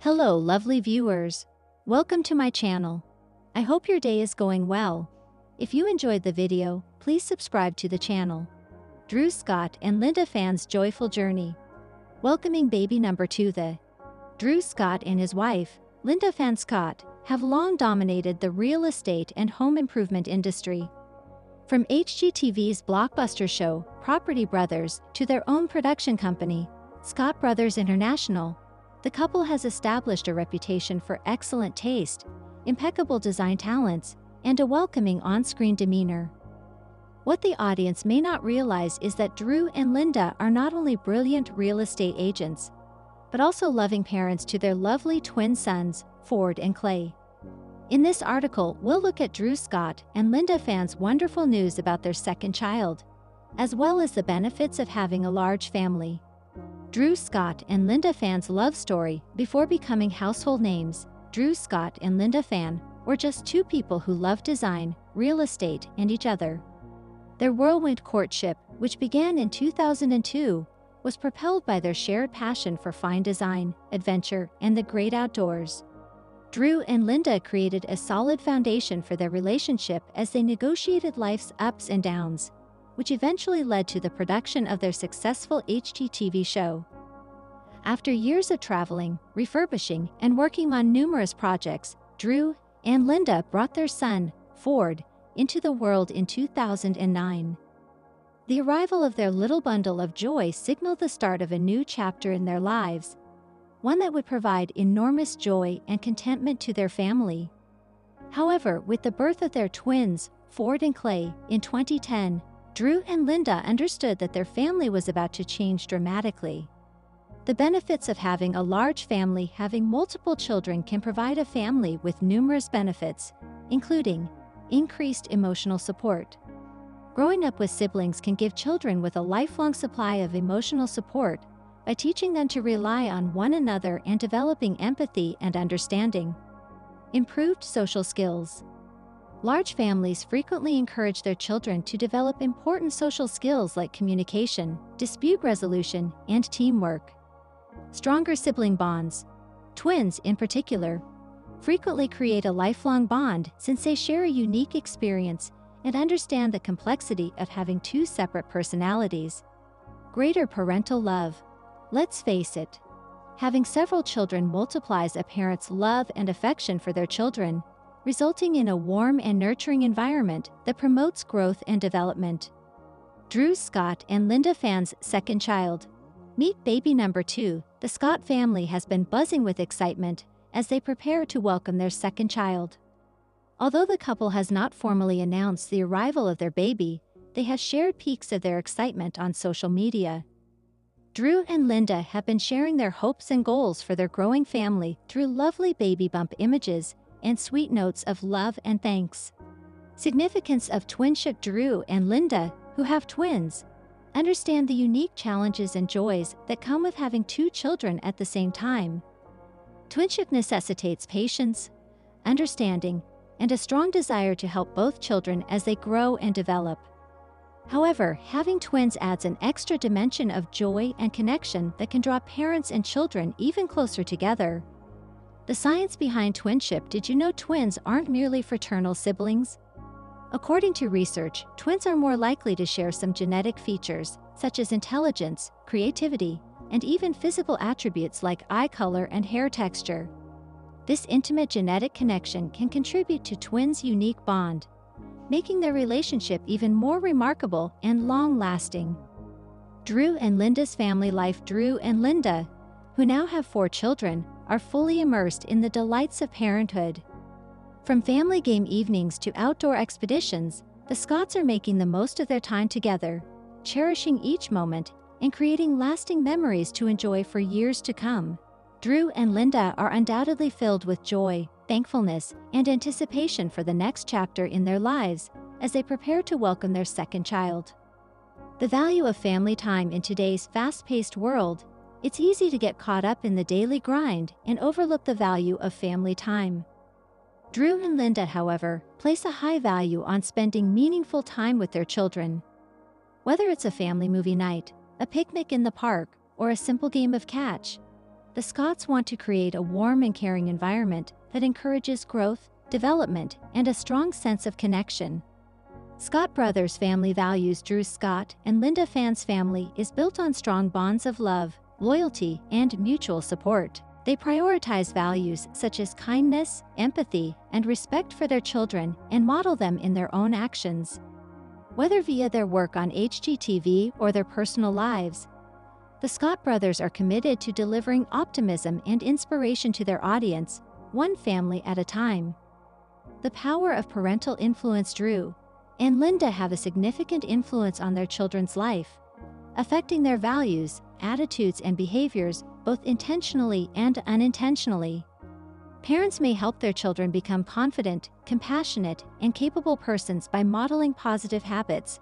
Hello, lovely viewers. Welcome to my channel. I hope your day is going well. If you enjoyed the video, please subscribe to the channel. Drew Scott and Linda Phan's joyful journey. Welcoming baby number 2. Drew Scott and his wife, Linda Phan Scott, have long dominated the real estate and home improvement industry. From HGTV's blockbuster show, Property Brothers, to their own production company, Scott Brothers International, the couple has established a reputation for excellent taste, impeccable design talents, and a welcoming on-screen demeanor. What the audience may not realize is that Drew and Linda are not only brilliant real estate agents, but also loving parents to their lovely twin sons, Ford and Clay. In this article, we'll look at Drew Scott and Linda Phan's wonderful news about their second child, as well as the benefits of having a large family. Drew Scott and Linda Phan's love story. Before becoming household names, Drew Scott and Linda Phan were just two people who loved design, real estate, and each other. Their whirlwind courtship, which began in 2002, was propelled by their shared passion for fine design, adventure, and the great outdoors. Drew and Linda created a solid foundation for their relationship as they negotiated life's ups and downs, which eventually led to the production of their successful HGTV show. After years of traveling, refurbishing, and working on numerous projects, Drew and Linda brought their son, Ford, into the world in 2009. The arrival of their little bundle of joy signaled the start of a new chapter in their lives, one that would provide enormous joy and contentment to their family. However, with the birth of their twins, Ford and Clay, in 2010, Drew and Linda understood that their family was about to change dramatically. The benefits of having a large family. Having multiple children can provide a family with numerous benefits, including increased emotional support. Growing up with siblings can give children with a lifelong supply of emotional support by teaching them to rely on one another and developing empathy and understanding. Improved social skills. Large families frequently encourage their children to develop important social skills like communication, dispute resolution, and teamwork. Stronger sibling bonds. Twins, in particular, frequently create a lifelong bond since they share a unique experience and understand the complexity of having two separate personalities. Greater parental love. Let's face it, having several children multiplies a parent's love and affection for their children, resulting in a warm and nurturing environment that promotes growth and development. Drew Scott and Linda Phan's second child. Meet baby number 2. The Scott family has been buzzing with excitement as they prepare to welcome their second child. Although the couple has not formally announced the arrival of their baby, they have shared peeks of their excitement on social media. Drew and Linda have been sharing their hopes and goals for their growing family through lovely baby bump images and sweet notes of love and thanks. Significance of twinship. Drew and Linda, who have twins, understand the unique challenges and joys that come with having two children at the same time. Twinship necessitates patience, understanding, and a strong desire to help both children as they grow and develop. However, having twins adds an extra dimension of joy and connection that can draw parents and children even closer together. The science behind twinship. Did you know twins aren't merely fraternal siblings? According to research, twins are more likely to share some genetic features, such as intelligence, creativity, and even physical attributes like eye color and hair texture. This intimate genetic connection can contribute to twins' unique bond, making their relationship even more remarkable and long-lasting. Drew and Linda's family life. Drew and Linda, who now have 4 children, are fully immersed in the delights of parenthood. From family game evenings to outdoor expeditions, the Scotts are making the most of their time together, cherishing each moment and creating lasting memories to enjoy for years to come. Drew and Linda are undoubtedly filled with joy, thankfulness, and anticipation for the next chapter in their lives as they prepare to welcome their second child. The value of family time. In today's fast-paced world, it's easy to get caught up in the daily grind and overlook the value of family time. Drew and Linda, however, place a high value on spending meaningful time with their children. Whether it's a family movie night, a picnic in the park, or a simple game of catch, The Scotts want to create a warm and caring environment that encourages growth, development, and a strong sense of connection. Scott Brothers family values. Drew Scott and Linda Phan's family is built on strong bonds of love, loyalty, and mutual support. They prioritize values such as kindness, empathy, and respect for their children and model them in their own actions. Whether via their work on HGTV or their personal lives, the Scott brothers are committed to delivering optimism and inspiration to their audience, one family at a time. The power of parental influence. Drew and Linda have a significant influence on their children's life, affecting their values, attitudes, and behaviors both intentionally and unintentionally. Parents may help their children become confident, compassionate, and capable persons by modeling positive habits,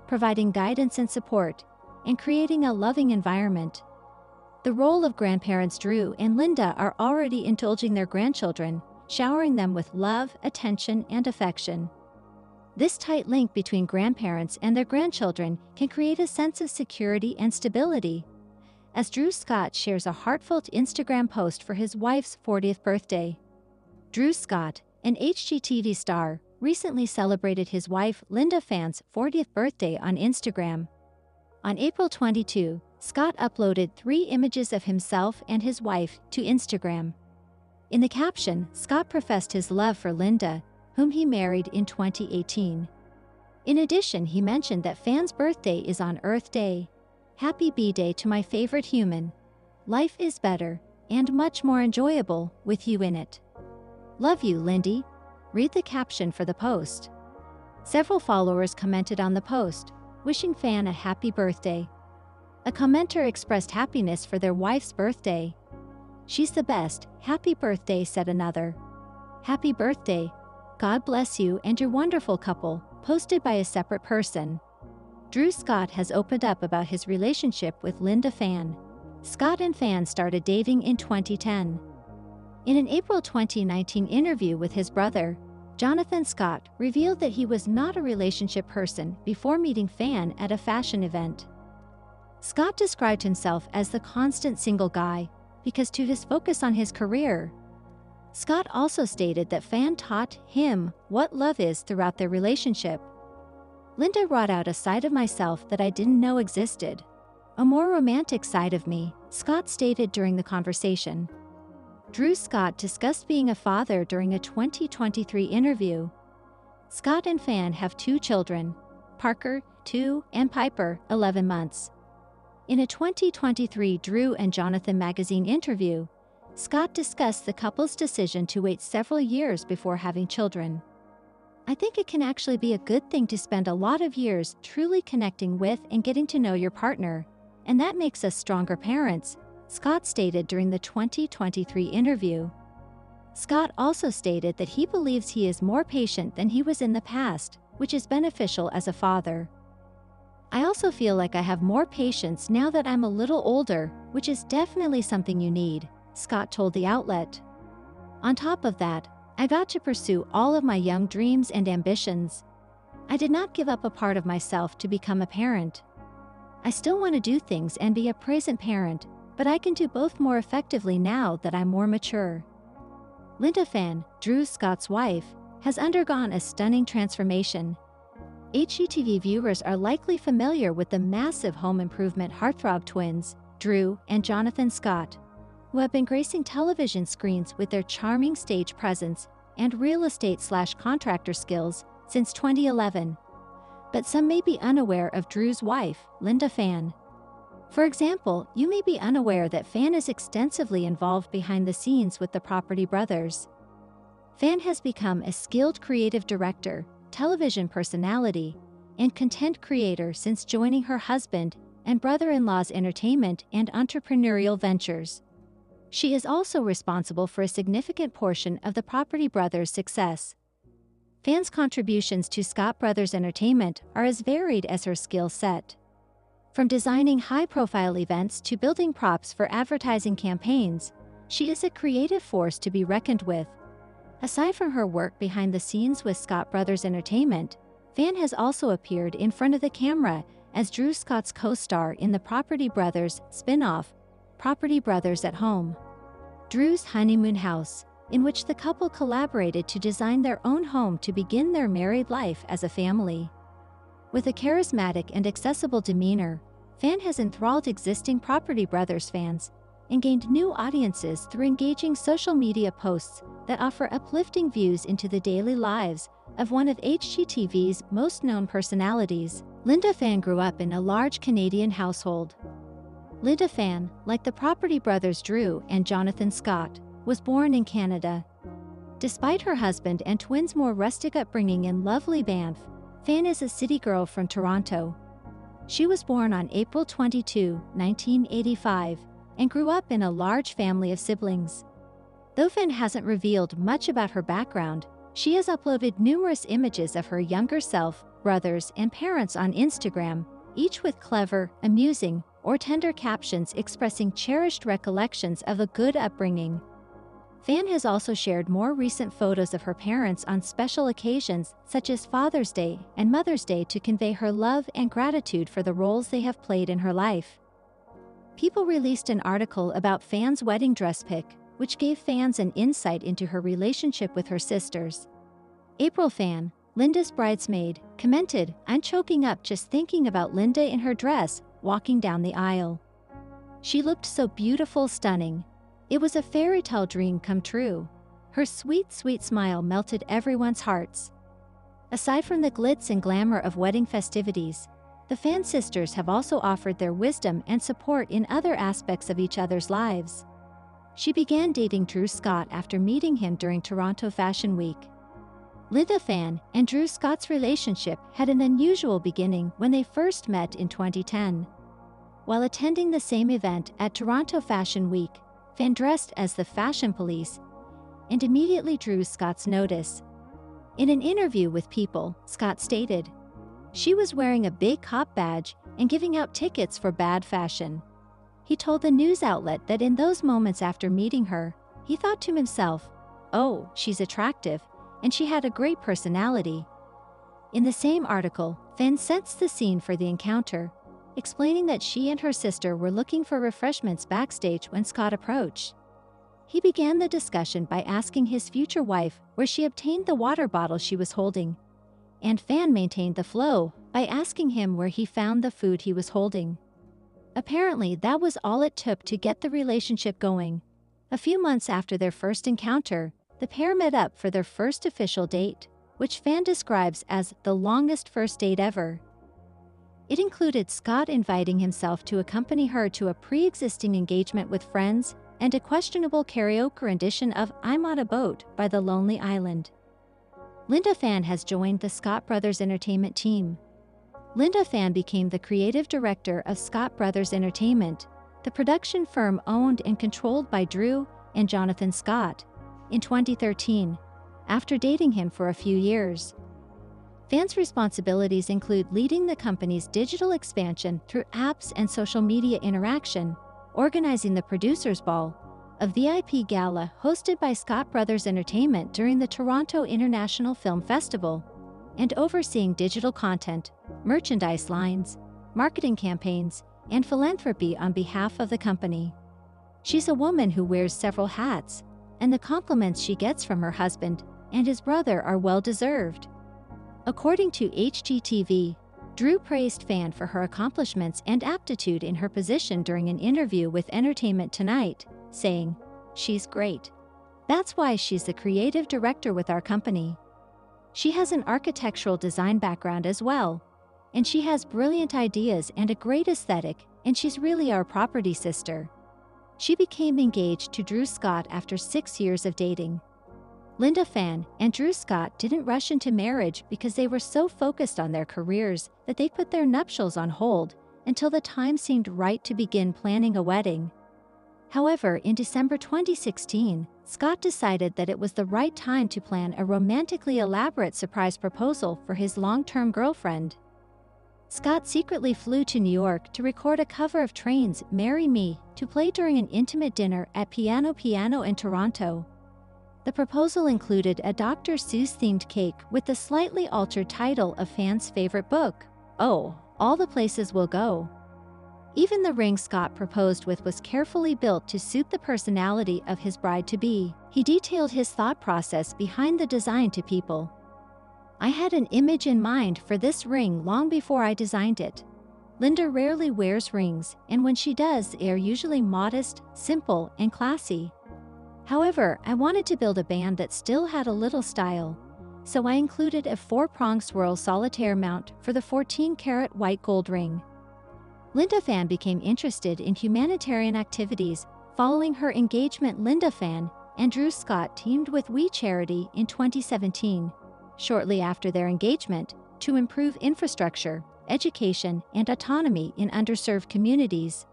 providing guidance and support, and creating a loving environment. The role of grandparents. Drew and Linda are already indulging their grandchildren, showering them with love, attention, and affection. This tight link between grandparents and their grandchildren can create a sense of security and stability. As Drew Scott shares a heartfelt Instagram post for his wife's 40th birthday. Drew Scott, an HGTV star, recently celebrated his wife Linda Phan's 40th birthday on Instagram. On April 22, Scott uploaded 3 images of himself and his wife to Instagram. In the caption, Scott professed his love for Linda, whom he married in 2018. In addition, he mentioned that Phan's birthday is on Earth Day. Happy B-Day to my favorite human. Life is better and much more enjoyable with you in it. Love you, Lindy. Read the caption for the post. Several followers commented on the post, wishing Phan a happy birthday. A commenter expressed happiness for their wife's birthday. She's the best, happy birthday, said another. Happy birthday. God bless you and your wonderful couple, posted by a separate person. Drew Scott has opened up about his relationship with Linda Phan. Scott and Phan started dating in 2010. In an April 2019 interview with his brother, Jonathan Scott revealed that he was not a relationship person before meeting Phan at a fashion event. Scott described himself as the constant single guy because to his focus on his career. Scott also stated that Phan taught him what love is throughout their relationship. Linda brought out a side of myself that I didn't know existed. A more romantic side of me, Scott stated during the conversation. Drew Scott discussed being a father during a 2023 interview. Scott and Phan have 2 children, Parker, 2, and Piper, 11 months. In a 2023 Drew and Jonathan magazine interview, Scott discussed the couple's decision to wait several years before having children. I think it can actually be a good thing to spend a lot of years truly connecting with and getting to know your partner, and that makes us stronger parents, Scott stated during the 2023 interview. Scott also stated that he believes he is more patient than he was in the past, which is beneficial as a father. I also feel like I have more patience now that I'm a little older, which is definitely something you need, Scott told the outlet. On top of that, I got to pursue all of my young dreams and ambitions. I did not give up a part of myself to become a parent. I still want to do things and be a present parent, but I can do both more effectively now that I'm more mature. Linda Phan, Drew Scott's wife, has undergone a stunning transformation. HGTV viewers are likely familiar with the massive home improvement heartthrob twins, Drew and Jonathan Scott, who have been gracing television screens with their charming stage presence and real estate/contractor skills since 2011. But some may be unaware of Drew's wife, Linda Phan. For example, you may be unaware that Phan is extensively involved behind the scenes with the Property Brothers. Phan has become a skilled creative director, television personality, and content creator since joining her husband and brother-in-law's entertainment and entrepreneurial ventures. She is also responsible for a significant portion of the Property Brothers' success. Phan's contributions to Scott Brothers Entertainment are as varied as her skill set. From designing high-profile events to building props for advertising campaigns, she is a creative force to be reckoned with. Aside from her work behind the scenes with Scott Brothers Entertainment, Phan has also appeared in front of the camera as Drew Scott's co-star in the Property Brothers spin-off, Property Brothers at Home. Drew's honeymoon house, in which the couple collaborated to design their own home to begin their married life as a family. With a charismatic and accessible demeanor, Fan has enthralled existing Property Brothers fans and gained new audiences through engaging social media posts that offer uplifting views into the daily lives of one of HGTV's most known personalities. Linda Fan grew up in a large Canadian household. Linda Fan, like the Property Brothers Drew and Jonathan Scott, was born in Canada. Despite her husband and twins' more rustic upbringing in lovely Banff, Fan is a city girl from Toronto. She was born on April 22, 1985, and grew up in a large family of siblings. Though Fan hasn't revealed much about her background, she has uploaded numerous images of her younger self, brothers, and parents on Instagram, each with clever, amusing, or tender captions expressing cherished recollections of a good upbringing. Fan has also shared more recent photos of her parents on special occasions such as Father's Day and Mother's Day to convey her love and gratitude for the roles they have played in her life. People released an article about Fan's wedding dress pic, which gave fans an insight into her relationship with her sisters. April Fan, Linda's bridesmaid, commented, "I'm choking up just thinking about Linda in her dress, walking down the aisle. She looked so beautiful, stunning. It was a fairy tale dream come true. Her sweet, sweet smile melted everyone's hearts." Aside from the glitz and glamour of wedding festivities, the Fan sisters have also offered their wisdom and support in other aspects of each other's lives. She began dating Drew Scott after meeting him during Toronto Fashion Week. Linda Fan and Drew Scott's relationship had an unusual beginning when they first met in 2010. While attending the same event at Toronto Fashion Week, Fan dressed as the fashion police and immediately drew Scott's notice. In an interview with People, Scott stated, "She was wearing a big cop badge and giving out tickets for bad fashion." He told the news outlet that in those moments after meeting her, he thought to himself, "Oh, she's attractive, and she had a great personality." In the same article, Fan sets the scene for the encounter, explaining that she and her sister were looking for refreshments backstage when Scott approached. He began the discussion by asking his future wife where she obtained the water bottle she was holding, and Fan maintained the flow by asking him where he found the food he was holding. Apparently, that was all it took to get the relationship going. A few months after their first encounter, the pair met up for their first official date, which Fan describes as the longest first date ever. It included Scott inviting himself to accompany her to a pre-existing engagement with friends and a questionable karaoke rendition of "I'm on a Boat" by The Lonely Island. Linda Fan has joined the Scott Brothers Entertainment team. Linda Fan became the creative director of Scott Brothers Entertainment, the production firm owned and controlled by Drew and Jonathan Scott, in 2013, after dating him for a few years. Fan's responsibilities include leading the company's digital expansion through apps and social media interaction, organizing the Producers Ball, a VIP gala hosted by Scott Brothers Entertainment during the Toronto International Film Festival, and overseeing digital content, merchandise lines, marketing campaigns, and philanthropy on behalf of the company. She's a woman who wears several hats, and the compliments she gets from her husband and his brother are well-deserved. According to HGTV, Drew praised Fan for her accomplishments and aptitude in her position during an interview with Entertainment Tonight, saying, "She's great. That's why she's the creative director with our company. She has an architectural design background as well, and she has brilliant ideas and a great aesthetic, and she's really our property sister." She became engaged to Drew Scott after 6 years of dating. Linda Fan and Drew Scott didn't rush into marriage because they were so focused on their careers that they put their nuptials on hold until the time seemed right to begin planning a wedding. However, in December 2016, Scott decided that it was the right time to plan a romantically elaborate surprise proposal for his long-term girlfriend. Scott secretly flew to New York to record a cover of Train's "Marry Me" to play during an intimate dinner at Piano in Toronto. The proposal included a Dr. Seuss-themed cake with the slightly altered title of Fan's favorite book, "Oh, All the Places We'll Go." Even the ring Scott proposed with was carefully built to suit the personality of his bride-to-be. He detailed his thought process behind the design to people. "I had an image in mind for this ring long before I designed it. Linda rarely wears rings, and when she does, they are usually modest, simple, and classy. However, I wanted to build a band that still had a little style, so I included a 4-prong swirl solitaire mount for the 14-karat white gold ring." Linda Fan became interested in humanitarian activities following her engagement. Linda Fan and Drew Scott teamed with We Charity in 2017, shortly after their engagement, to improve infrastructure, education, and autonomy in underserved communities.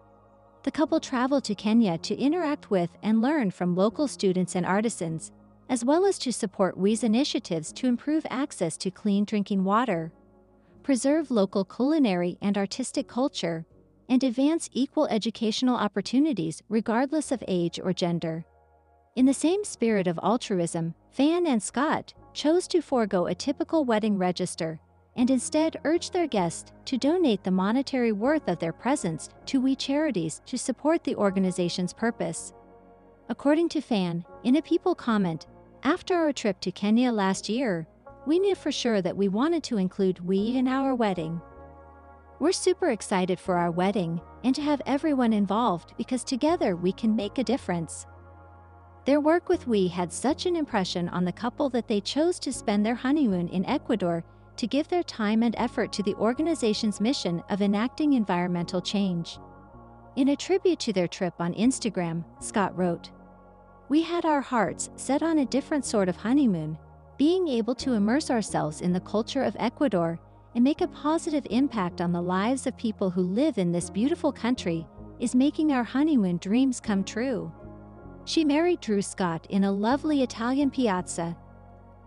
The couple traveled to Kenya to interact with and learn from local students and artisans, as well as to support WE's initiatives to improve access to clean drinking water, preserve local culinary and artistic culture, and advance equal educational opportunities regardless of age or gender. In the same spirit of altruism, Fan and Scott chose to forego a typical wedding register and instead urged their guests to donate the monetary worth of their presents to We Charities to support the organization's purpose. According to Fan, in a People comment, "After our trip to Kenya last year, we knew for sure that we wanted to include We in our wedding. We're super excited for our wedding and to have everyone involved because together we can make a difference." Their work with We had such an impression on the couple that they chose to spend their honeymoon in Ecuador to give their time and effort to the organization's mission of enacting environmental change. In a tribute to their trip on Instagram, Scott wrote, "We had our hearts set on a different sort of honeymoon, being able to immerse ourselves in the culture of Ecuador and make a positive impact on the lives of people who live in this beautiful country is making our honeymoon dreams come true." She married Drew Scott in a lovely Italian piazza.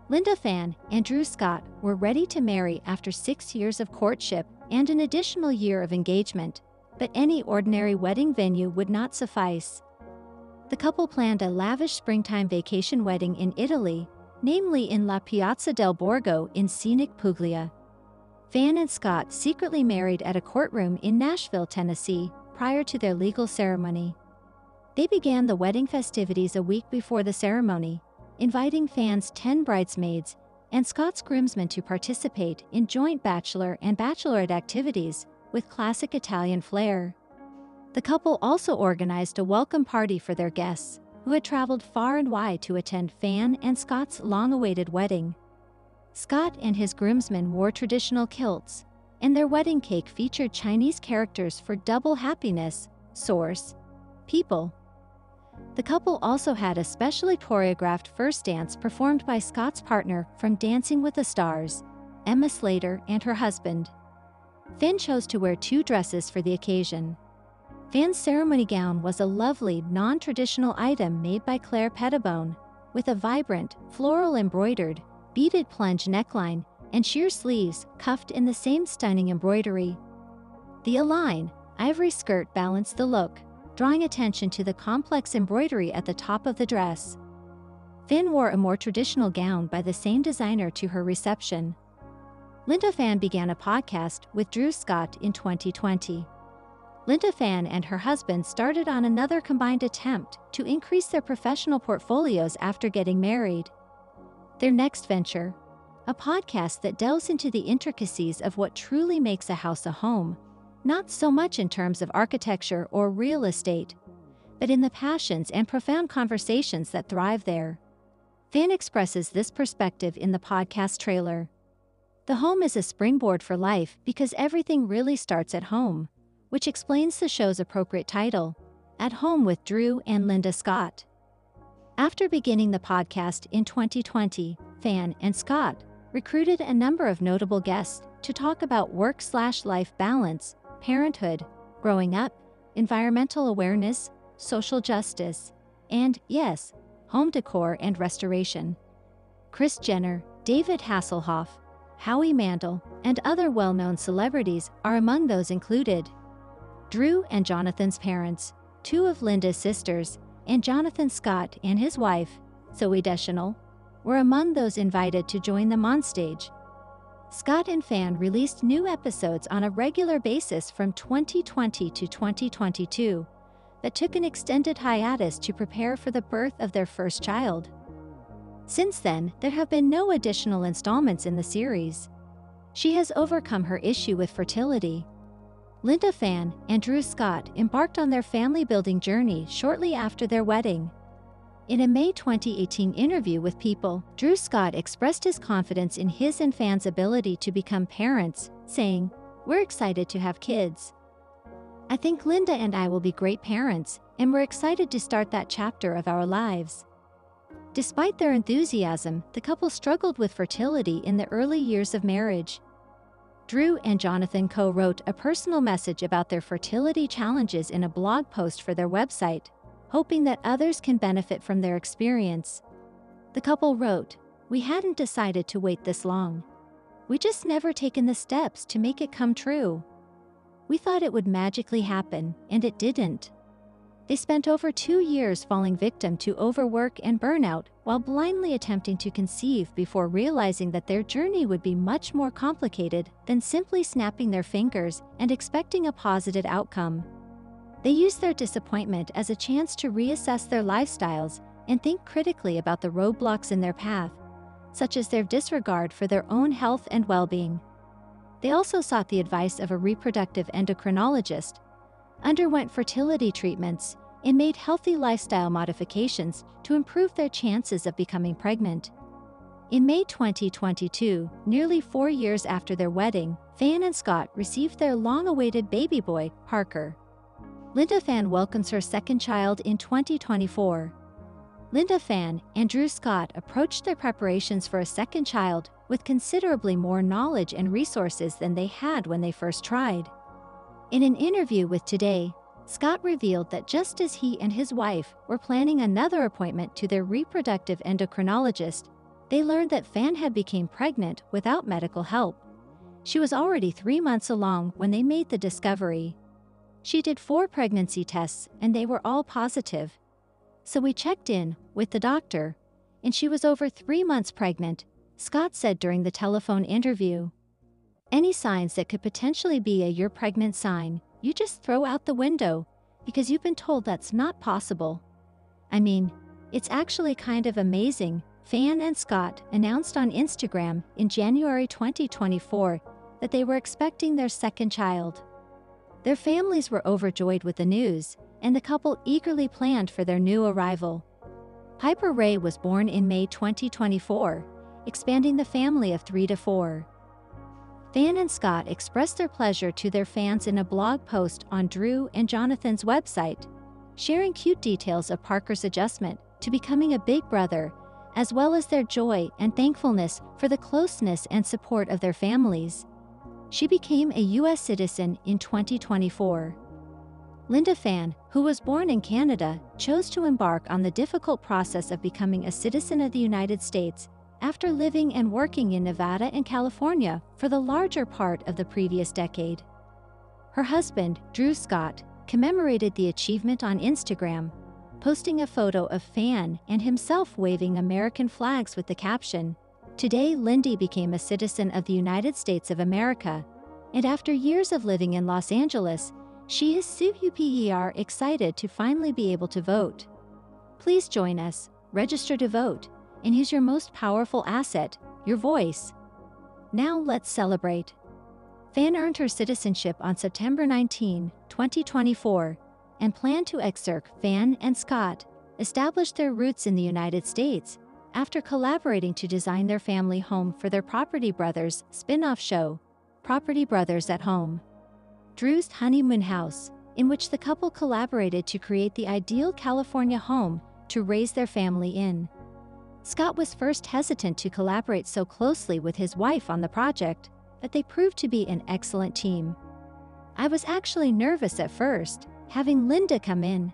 Linda Fan and Drew Scott were ready to marry after 6 years of courtship and an additional year of engagement, but any ordinary wedding venue would not suffice. The couple planned a lavish springtime vacation wedding in Italy, namely in La Piazza del Borgo in scenic Puglia. Fan and Scott secretly married at a courtroom in Nashville, Tennessee, prior to their legal ceremony. They began the wedding festivities a week before the ceremony, inviting Fan's 10 bridesmaids and Scott's groomsmen to participate in joint bachelor and bachelorette activities with classic Italian flair. The couple also organized a welcome party for their guests, who had traveled far and wide to attend Fan and Scott's long-awaited wedding. Scott and his groomsmen wore traditional kilts, and their wedding cake featured Chinese characters for double happiness, source, people. The couple also had a specially choreographed first dance performed by Scott's partner from Dancing with the Stars, Emma Slater, and her husband. Fan chose to wear 2 dresses for the occasion. Fan's ceremony gown was a lovely, non-traditional item made by Claire Pettibone, with a vibrant, floral embroidered, beaded plunge neckline and sheer sleeves cuffed in the same stunning embroidery. The Align, ivory skirt balanced the look, drawing attention to the complex embroidery at the top of the dress. Fan wore a more traditional gown by the same designer to her reception. Linda Fan began a podcast with Drew Scott in 2020. Linda Fan and her husband started on another combined attempt to increase their professional portfolios after getting married. Their next venture, a podcast that delves into the intricacies of what truly makes a house a home, not so much in terms of architecture or real estate, but in the passions and profound conversations that thrive there. Fan expresses this perspective in the podcast trailer. "The home is a springboard for life because everything really starts at home," which explains the show's appropriate title, At Home with Drew and Linda Scott. After beginning the podcast in 2020, Fan and Scott recruited a number of notable guests to talk about work/life balance, parenthood, growing up, environmental awareness, social justice, and, yes, home decor and restoration. Kris Jenner, David Hasselhoff, Howie Mandel, and other well-known celebrities are among those included. Drew and Jonathan's parents, 2 of Linda's sisters, and Jonathan Scott and his wife, Zoe Deschanel, were among those invited to join them on stage. Scott and Fan released new episodes on a regular basis from 2020 to 2022 that took an extended hiatus to prepare for the birth of their first child. Since then, there have been no additional installments in the series. She has overcome her issue with fertility. Linda Fan and Drew Scott embarked on their family-building journey shortly after their wedding. In a May 2018 interview with People, Drew Scott expressed his confidence in his and Fan's ability to become parents, saying, "We're excited to have kids. I think Linda and I will be great parents, and we're excited to start that chapter of our lives." Despite their enthusiasm, the couple struggled with fertility in the early years of marriage. Drew and Jonathan co-wrote a personal message about their fertility challenges in a blog post for their website, hoping that others can benefit from their experience. The couple wrote, "We hadn't decided to wait this long. We just never taken the steps to make it come true. We thought it would magically happen, and it didn't." They spent over 2 years falling victim to overwork and burnout while blindly attempting to conceive before realizing that their journey would be much more complicated than simply snapping their fingers and expecting a positive outcome. They used their disappointment as a chance to reassess their lifestyles and think critically about the roadblocks in their path, such as their disregard for their own health and well-being. They also sought the advice of a reproductive endocrinologist, underwent fertility treatments, and made healthy lifestyle modifications to improve their chances of becoming pregnant. In May 2022, nearly 4 years after their wedding, Fan and Scott received their long-awaited baby boy, Parker. Linda Fan welcomes her second child in 2024. Linda Fan and Drew Scott approached their preparations for a second child with considerably more knowledge and resources than they had when they first tried. In an interview with Today, Scott revealed that just as he and his wife were planning another appointment to their reproductive endocrinologist, they learned that Fan had become pregnant without medical help. She was already 3 months along when they made the discovery. She did 4 pregnancy tests and they were all positive. "So we checked in with the doctor, and she was over 3 months pregnant," Scott said during the telephone interview. "Any signs that could potentially be a 'you're pregnant' sign, you just throw out the window, because you've been told that's not possible. I mean, it's actually kind of amazing," Fan and Scott announced on Instagram in January 2024 that they were expecting their second child. Their families were overjoyed with the news, and the couple eagerly planned for their new arrival. Piper Ray was born in May 2024, expanding the family of 3 to 4. Fan and Scott expressed their pleasure to their fans in a blog post on Drew and Jonathan's website, sharing cute details of Parker's adjustment to becoming a big brother, as well as their joy and thankfulness for the closeness and support of their families. She became a U.S. citizen in 2024. Linda Fan, who was born in Canada, chose to embark on the difficult process of becoming a citizen of the United States after living and working in Nevada and California for the larger part of the previous decade. Her husband, Drew Scott, commemorated the achievement on Instagram, posting a photo of Fan and himself waving American flags with the caption, "Today Lindy became a citizen of the United States of America, and after years of living in Los Angeles, she is super excited to finally be able to vote. Please join us, register to vote, and use your most powerful asset, your voice. Now let's celebrate." Fan earned her citizenship on September 19, 2024, and planned to excerpt Fan and Scott established their roots in the United States after collaborating to design their family home for their Property Brothers spin-off show, Property Brothers at Home. Drew's honeymoon house, in which the couple collaborated to create the ideal California home to raise their family in. Scott was first hesitant to collaborate so closely with his wife on the project, but they proved to be an excellent team. "I was actually nervous at first, having Linda come in.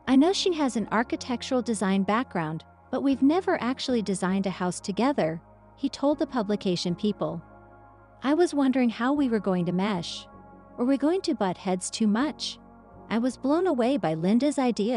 I know she has an architectural design background, but we've never actually designed a house together," he told the publication People. "I was wondering how we were going to mesh. Were we going to butt heads too much? I was blown away by Linda's ideas